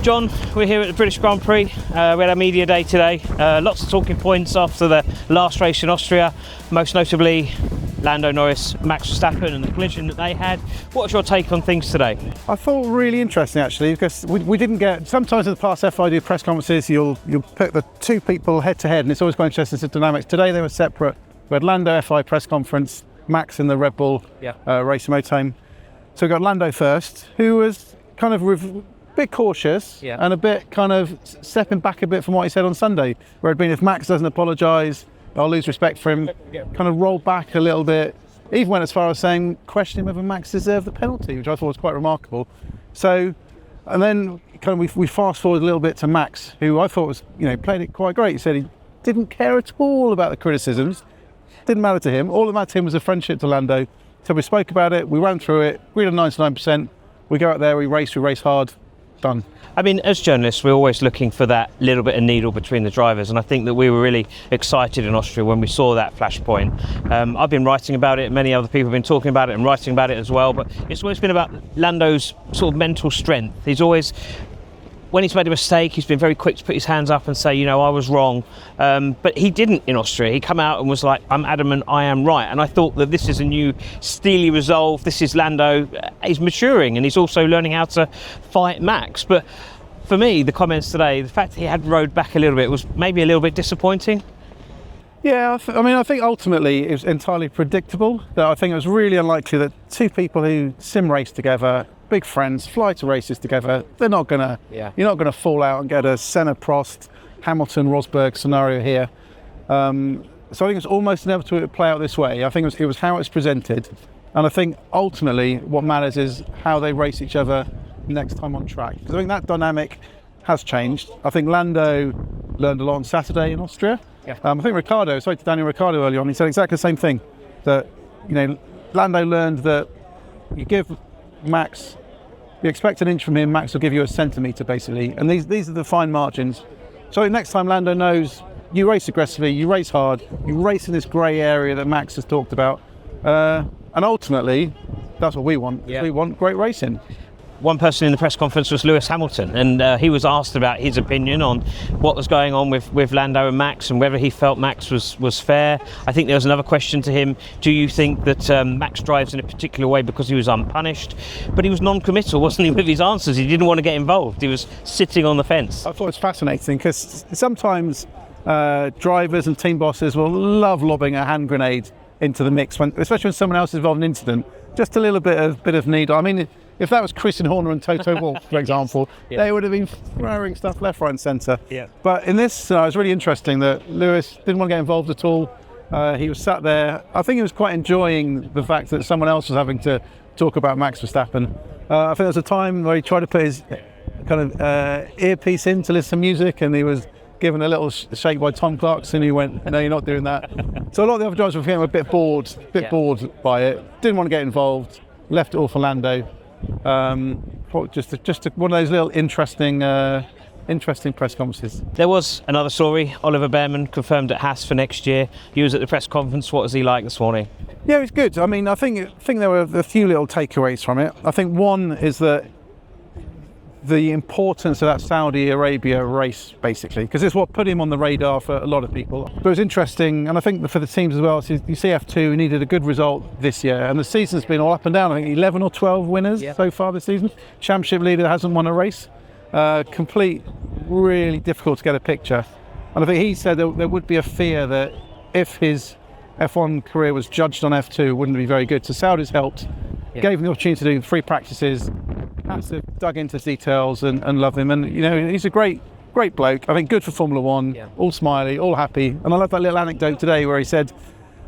John, we're here at the British Grand Prix. We had our media day today. Lots of talking points after the last race in Austria, most notably Lando, Norris, Max Verstappen and the collision that they had. What's your take on things today? I thought really interesting actually, because we didn't get, sometimes in the past FID press conferences you'll put the two people head to head and it's always quite interesting to dynamics. Today they were separate. We had Lando FI press conference, Max in the Red Bull racing mode time. So we got Lando first, who was kind of a bit cautious and a bit kind of stepping back a bit from what he said on Sunday, where it'd been if Max doesn't apologise, I'll lose respect for him. Kind of rolled back a little bit, even went as far as saying questioning whether Max deserved the penalty, which I thought was quite remarkable. So, and then kind of we fast forward a little bit to Max, who I thought was, played it quite great. He said he didn't care at all about the criticisms, didn't matter to him. All that mattered to him was a friendship to Lando. So we spoke about it, we ran through it, agreed on 99%. We go out there, we race hard. Done. I mean, as journalists, we're always looking for that little bit of needle between the drivers, and I think that we were really excited in Austria when we saw that flashpoint. I've been writing about it, many other people have been talking about it and writing about it as well, but it's always been about Lando's sort of mental strength. He's always, when he's made a mistake, he's been very quick to put his hands up and say, I was wrong. But he didn't in Austria. He come out and was like, I'm adamant, I am right. And I thought that this is a new steely resolve. This is Lando. He's maturing and he's also learning how to fight Max. But for me, the comments today, the fact that he had rode back a little bit was maybe a little bit disappointing. Yeah, I think ultimately it was entirely predictable. That I think it was really unlikely that two people who sim race together, big friends, fly to races together, you're not gonna fall out and get a Senna-Prost, Hamilton-Rosberg scenario here. So I think it's almost inevitable to play out this way. I think it was how it's presented, and I think ultimately what matters is how they race each other next time on track. Because I think that dynamic has changed. I think Lando learned a lot on Saturday in Austria. I think I spoke to Daniel Ricciardo earlier on, he said exactly the same thing, that Lando learned that you give Max, you expect an inch from him, Max will give you a centimetre basically, and these are the fine margins. So next time Lando knows you race aggressively, you race hard, you race in this grey area that Max has talked about, and ultimately that's what we want. We want great racing. One person in the press conference was Lewis Hamilton, and he was asked about his opinion on what was going on with Lando and Max and whether he felt Max was fair. I think there was another question to him, do you think that Max drives in a particular way because he was unpunished? But he was non-committal, wasn't he, with his answers? He didn't want to get involved. He was sitting on the fence. I thought it was fascinating because sometimes drivers and team bosses will love lobbing a hand grenade into the mix, especially when someone else is involved in an incident. Just a little bit of needle. I mean, if that was Christian Horner and Toto Wolff, for example, they would have been throwing stuff left, right and centre. But in this, it was really interesting that Lewis didn't want to get involved at all. He was sat there. I think he was quite enjoying the fact that someone else was having to talk about Max Verstappen. I think there was a time where he tried to put his kind of earpiece in to listen to music, and he was given a little shake by Tom Clarkson. He went, no, you're not doing that. So a lot of the other drivers were feeling a bit bored by it. Didn't want to get involved. Left it all for Lando. Just one of those little interesting press conferences. There was another story. Oliver Bearman confirmed at Haas for next year. He was at the press conference. What was he like this morning? Yeah, it was good. I mean, I think there were a few little takeaways from it. I think one is that the importance of that Saudi Arabia race, basically, because it's what put him on the radar for a lot of people. But it was interesting, and I think for the teams as well, so you see F2 needed a good result this year, and the season's been all up and down. I think 11 or 12 winners so far this season. Championship leader hasn't won a race. Really difficult to get a picture. And I think he said there would be a fear that if his F1 career was judged on F2, it wouldn't be very good. So Saudi's helped, gave him the opportunity to do free practices, dug into details and love him. And he's a great bloke. I think good for Formula One, all smiley, all happy. And I love that little anecdote today where he said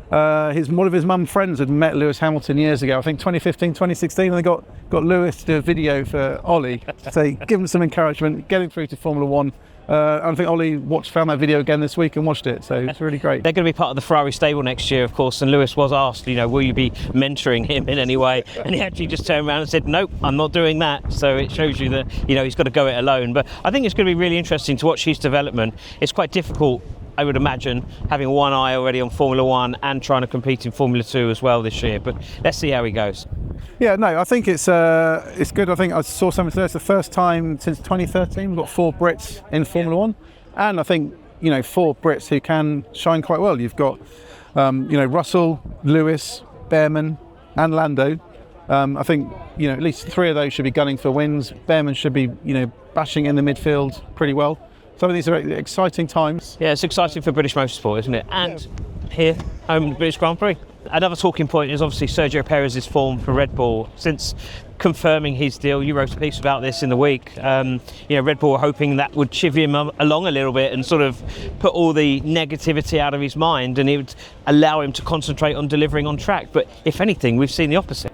one of his mum's friends had met Lewis Hamilton years ago, I think 2015, 2016, and they got Lewis to do a video for Ollie to say, give him some encouragement, get him through to Formula One. I think Ollie found that video again this week and watched it, so it's really great. They're going to be part of the Ferrari stable next year, of course, and Lewis was asked, will you be mentoring him in any way? And he actually just turned around and said, nope, I'm not doing that. So it shows you that, he's got to go it alone. But I think it's going to be really interesting to watch his development. It's quite difficult I would imagine, having one eye already on Formula One and trying to compete in Formula 2 as well this year. But let's see how he goes. Yeah, no, I think it's good. I think I saw something today. It's the first time since 2013 we've got 4 Brits in Formula One, and I think 4 Brits who can shine quite well. You've got Russell, Lewis, Bearman, and Lando. I think at least 3 of those should be gunning for wins. Bearman should be bashing in the midfield pretty well. Some of these are exciting times. Yeah, it's exciting for British motorsport, isn't it? And here, home of the British Grand Prix. Another talking point is obviously Sergio Perez's form for Red Bull since confirming his deal. You wrote a piece about this in the week. Red Bull were hoping that would chivvy him along a little bit and sort of put all the negativity out of his mind, and it would allow him to concentrate on delivering on track. But if anything, we've seen the opposite.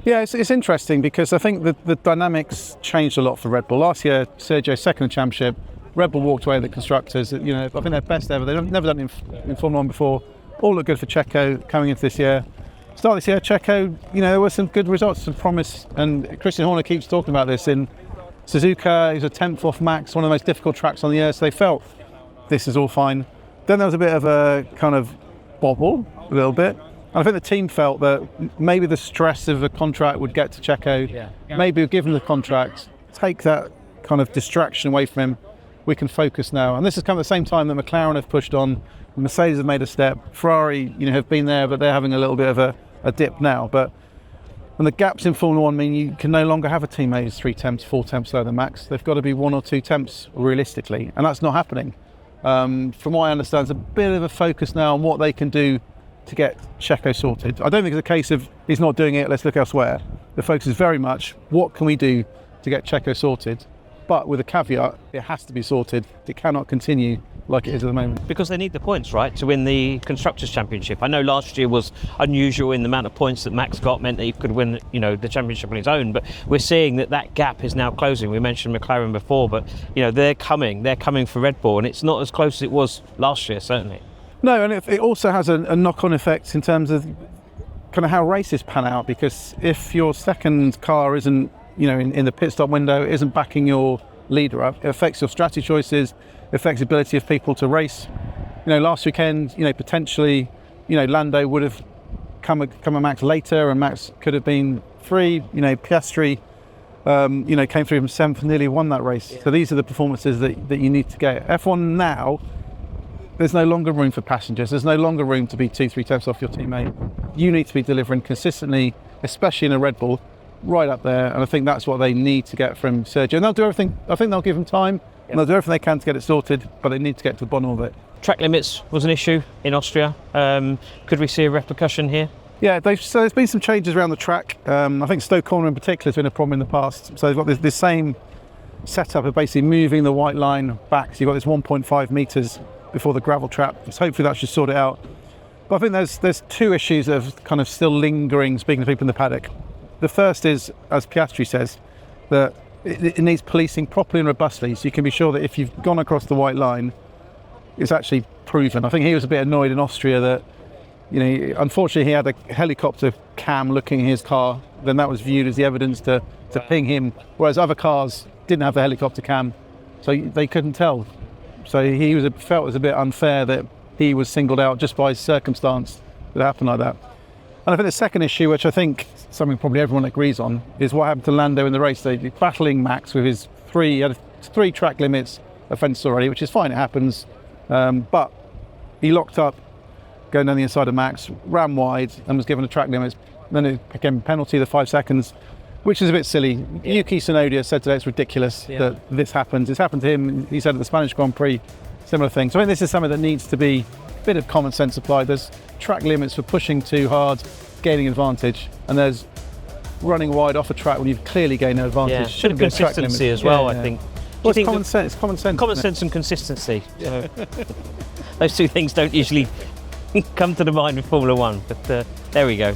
Yeah, it's interesting because I think the dynamics changed a lot for Red Bull. Last year, Sergio second in the championship. Red Bull walked away with the constructors. I think they're best ever. They've never done it in Formula 1 before. All look good for Checo coming into this year. Start this year, Checo, there were some good results, some promise, and Christian Horner keeps talking about this. In Suzuka, he was a 10th off Max, one of the most difficult tracks on the earth, so they felt this is all fine. Then there was a bit of a kind of bobble, a little bit. And I think the team felt that maybe the stress of the contract would get to Checo. Yeah. Maybe we've given the contract, take that kind of distraction away from him. We can focus now. And this has come at the same time that McLaren have pushed on, Mercedes have made a step, Ferrari, have been there, but they're having a little bit of a dip now. And the gaps in Formula 1 mean you can no longer have a teammate who's 3 temps, 4 temps lower than Max. They've got to be 1 or 2 temps realistically, and that's not happening. From what I understand, there's a bit of a focus now on what they can do to get Checo sorted. I don't think it's a case of he's not doing it, let's look elsewhere. The focus is very much, what can we do to get Checo sorted? But with a caveat, it has to be sorted. It cannot continue like it is at the moment. Because they need the points, right, to win the Constructors' Championship. I know last year was unusual in the amount of points that Max got, meant that he could win, the championship on his own. But we're seeing that gap is now closing. We mentioned McLaren before, but they're coming for Red Bull, and it's not as close as it was last year, certainly. No, and it also has a knock-on effect in terms of kind of how races pan out. Because if your second car isn't, in the pit stop window, isn't backing your leader up, it affects your strategy choices. It affects the ability of people to race. Last weekend, potentially, Lando would have come a Max later, and Max could have been 3. Piastri, came through from 7th and nearly won that race. Yeah. So these are the performances that you need to get. F1 now, there's no longer room for passengers. There's no longer room to be 2-3 temps off your teammate. You need to be delivering consistently, especially in a Red Bull, right up there. And I think that's what they need to get from Sergio. And they'll do everything. I think they'll give him time. And they'll do everything they can to get it sorted, but they need to get to the bottom of it. Track limits was an issue in Austria. Could we see a repercussion here? Yeah, so there's been some changes around the track. I think Stoke Corner in particular has been a problem in the past. So they've got this same setup of basically moving the white line back. So you've got this 1.5 metres before the gravel trap. So hopefully that should sort it out. But I think there's 2 issues that are kind of still lingering, speaking to people in the paddock. The first is, as Piastri says, that it needs policing properly and robustly, so you can be sure that if you've gone across the white line, it's actually proven. I think he was a bit annoyed in Austria that, unfortunately he had a helicopter cam looking at his car, then that was viewed as the evidence to ping him, whereas other cars didn't have the helicopter cam, so they couldn't tell. So he felt it was a bit unfair that he was singled out just by circumstance that happened like that. And I think the second issue, which I think something probably everyone agrees on, is what happened to Lando in the race. They're battling Max with his 3 track limits offence already, which is fine, it happens. But he locked up going down the inside of Max, ran wide and was given a track limit. Then it became a penalty, the 5 seconds, which is a bit silly. Yeah. Yuki Tsunoda said today it's ridiculous that this happens. It's happened to him, he said at the Spanish Grand Prix, similar thing. So I think this is something that needs to be a bit of common sense applied. There's track limits for pushing too hard, gaining advantage, and there's running wide off a track when you've clearly gained an advantage. Bit of consistency as well, I think. Well, it's common sense. It's common sense. Common sense and consistency. So those 2 things don't usually come to the mind with Formula 1, but there we go.